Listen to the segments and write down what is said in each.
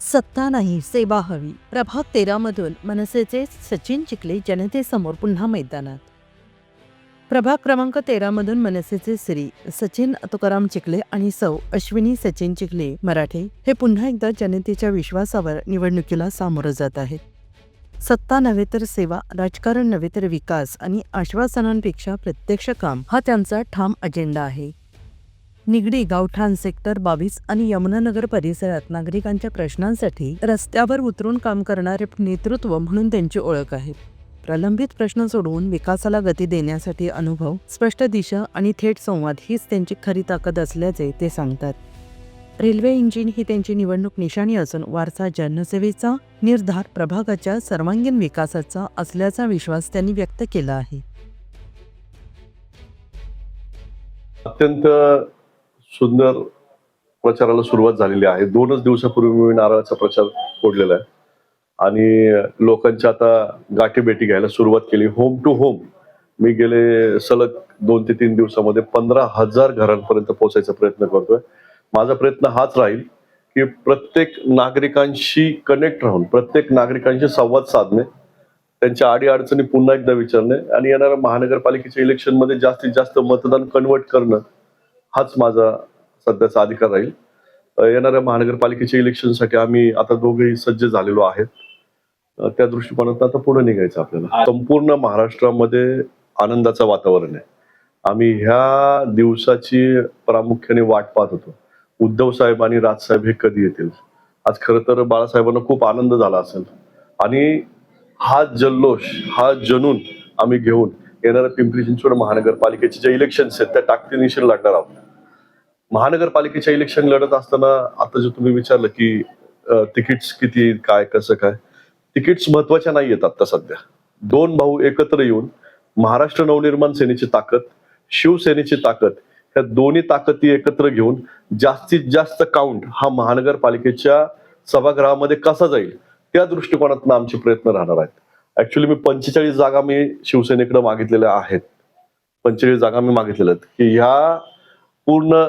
सत्ता नाही, सेवा हवी. प्रभाग 13 मधून मनसेचे सचिन चिखले जनतेसमोर पुन्हा मैदानात. प्रभाग क्रमांक 13 मधून मनसेचे श्री सचिन तुकाराम चिखले आणि सौ अश्विनी सचिन चिखले मराठे हे पुन्हा एकदा जनतेच्या विश्वासावर निवडणुकीला सामोरं जात आहेत. सत्ता नव्हे तर सेवा, राजकारण नव्हे तर विकास आणि आश्वासनांपेक्षा प्रत्यक्ष काम हा त्यांचा ठाम अजेंडा आहे. निगडी, गावठाण, सेक्टर 22 आणि यमुनानगर परिसरात नागरिकांच्या प्रश्नांसाठी रस्त्यावर उतरून काम करणारे नेतृत्व म्हणून त्यांची ओळख आहे. प्रलंबित प्रश्न सोडवून विकासाला गती देण्यासाठी अनुभव, स्पष्ट दिशा आणि थेट संवाद हीच त्यांची खरी ताकद असल्याचे ते सांगतात. रेल्वे इंजिन ही त्यांची निवडणूक निशाणी असून वारसा जनसेवेचा, निर्धार प्रभागाच्या सर्वांगीण विकासाचा असल्याचा विश्वास त्यांनी व्यक्त केला आहे. अत्यंत सुंदर प्रचाराला सुरुवात झालेली आहे. 2च दिवसापूर्वी मी नारळाचा प्रचार फोडलेला आहे आणि लोकांच्या आता गाठीभेटी घ्यायला सुरुवात केली. होम टू होम मी गेले सलग 2 ते 3 दिवसामध्ये 15,000 घरांपर्यंत पोहोचायचा प्रयत्न करतोय. माझा प्रयत्न हाच राहील की प्रत्येक नागरिकांशी कनेक्ट राहून, प्रत्येक नागरिकांशी संवाद साधणे, त्यांच्या अडीअडचणी पुन्हा एकदा विचारणे आणि येणाऱ्या महानगरपालिकेच्या इलेक्शनमध्ये जास्तीत जास्त मतदान कन्वर्ट करणं हाच माझा सध्याचा अधिकार राहील. येणाऱ्या महानगरपालिकेच्या इलेक्शनसाठी आम्ही आता दोघेही सज्ज झालेलो आहेत. त्या दृष्टिकोनात आता पुढे निघायचं आपल्याला. संपूर्ण महाराष्ट्रामध्ये आनंदाचं वातावरण आहे. आम्ही ह्या दिवसाची प्रामुख्याने वाट पाहत होतो. उद्धव साहेब आणि राजसाहेब हे कधी येतील. आज खरं तर बाळासाहेबांना खूप आनंद झाला असेल आणि हा जल्लोष, हा जनून आम्ही घेऊन येणाऱ्या पिंपरी चिंचवड महानगरपालिकेचे जे इलेक्शन्स आहेत त्या ताकदीनिशी लढणार आहोत. महानगरपालिकेच्या इलेक्शन लढत असताना आता जे तुम्ही विचारलं की तिकीट्स किती, काय, कसं काय, तिकीट्स महत्वाच्या नाही आहेत आता सध्या. 2 भाऊ एकत्र येऊन महाराष्ट्र नवनिर्माण सेनेची ताकद, शिवसेनेची ताकद, ह्या दोन्ही ताकदी एकत्र घेऊन जास्तीत जास्त काउंट हा महानगरपालिकेच्या सभागृहामध्ये कसा जाईल त्या दृष्टिकोनातून आमचे प्रयत्न राहणार आहेत. ऍक्च्युली मी 45 जागा मी शिवसेनेकडे मागितलेल्या आहेत. 45 जागा मी मागितलेल्या आहेत की ह्या पूर्ण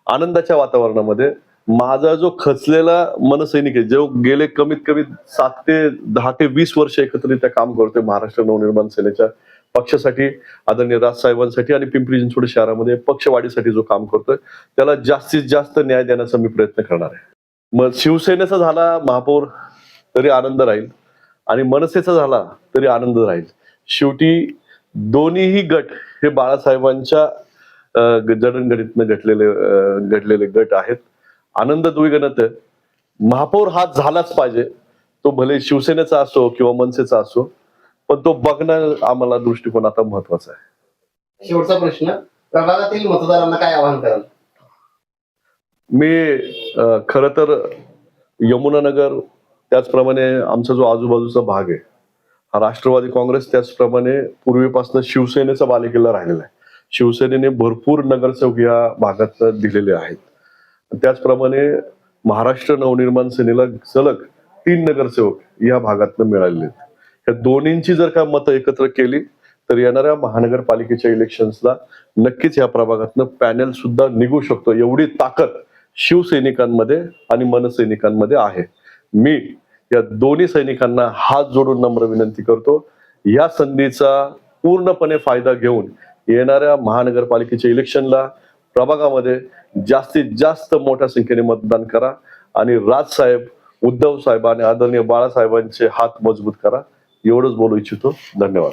आनंदाच्या वातावरणामध्ये माझा जो खचलेला मनसैनिक आहे, जो गेले कमीत कमी 10 ते 20 वर्ष एकत्रित्या काम करतोय महाराष्ट्र नवनिर्माण सेनेच्या पक्षासाठी, आदरणीय राजसाहेबांसाठी आणि पिंपरी चिंचवड शहरामध्ये पक्षवाढीसाठी जो काम करतोय त्याला जास्तीत जास्त न्याय देण्याचा मी प्रयत्न करणार आहे. मग शिवसेनेचा झाला महापौर तरी आनंद राहील आणि मनसेचा झाला तरी आनंद राहील. शेवटी दोन्हीही गट हे बाळासाहेबांच्या जडणघडीतनं घडलेले गट आहेत. आनंद द्विगणत. महापौर हा झालाच पाहिजे, तो भले शिवसेनेचा असो किंवा मनसेचा असो, पण तो बघणं आम्हाला दृष्टिकोन आता महत्वाचा आहे. शेवटचा प्रश्न, प्रभागातील मतदारांना काय आवाहन कराल? मी खर तर यमुनानगर, त्याचप्रमाणे आमचा जो आजूबाजूचा भाग आहे हा राष्ट्रवादी काँग्रेस, त्याचप्रमाणे पूर्वीपासून शिवसेनेचा बालेकिल्ला राहिलेला आहे. शिवसेनेने भरपूर नगरसेवक या भागात दिलेले आहेत. त्याचप्रमाणे महाराष्ट्र नवनिर्माण सेनेला सलग 3 नगरसेवक या भागातनं मिळालेले आहेत. या दोन्हींची जर का मतं एकत्र केली तर येणाऱ्या महानगरपालिकेच्या इलेक्शन्सला नक्कीच या प्रभागातनं पॅनल सुद्धा निघू शकतो. एवढी ताकद शिवसैनिकांमध्ये आणि मनसैनिकांमध्ये आहे. मी या दोन्ही सैनिकांना हात जोडून नम्र विनंती करतो, या संधीचा पूर्णपणे फायदा घेऊन येणाऱ्या महानगरपालिकेच्या इलेक्शनला प्रभागामध्ये जास्तीत जास्त मोठ्या संख्येने मतदान करा आणि राजसाहेब, उद्धव साहेब आणि आदरणीय बाळासाहेबांचे हात मजबूत करा. एवढंच बोलू इच्छितो. धन्यवाद.